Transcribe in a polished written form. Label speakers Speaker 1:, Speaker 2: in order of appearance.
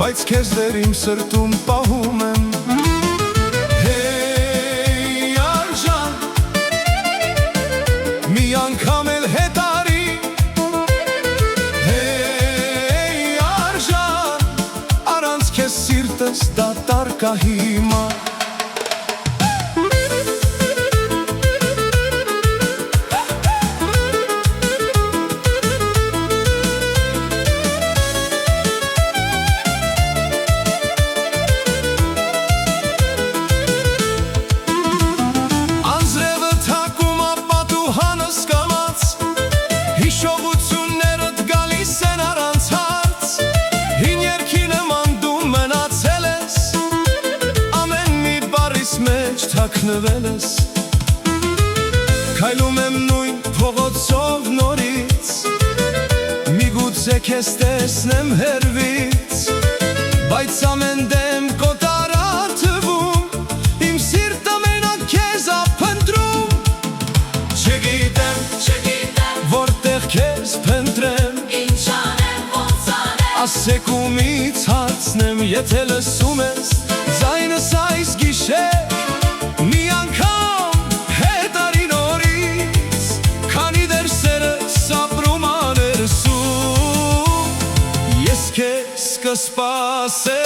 Speaker 1: բայց քեզ դեր իմ սրտում պահում եմ։ Հեյ արժան, մի անգամ էլ հետ արի, հեյ արժան, առանց քեզ սիրտս դատարկ կա հիմա։ Հիշողություններդ գալիս են առանց հարց, հին երգի նման դու մնացել ես, ամեն մի բառիս մեջ թաքնվել ես։ Քայլում եմ նույն փողոցով նորից, միգուցե քեզ տեսնեմ հեռվից, բայց ամեն դեմ կոտար թվում, իմ սիրտը մենակ քեզ ա փնտրում։ Որտեղ քեզ փնտրեմ,
Speaker 2: ինչ անեմ, ոնց անեմ,
Speaker 1: ասեք ումից հարցնեմ, եթե լսում ես ձայնս այս գիշեր, մի անգամ հետ արի նորից, քանի դեռ սերս ապրում ա ներսում, ես քեզ կսպասեմ։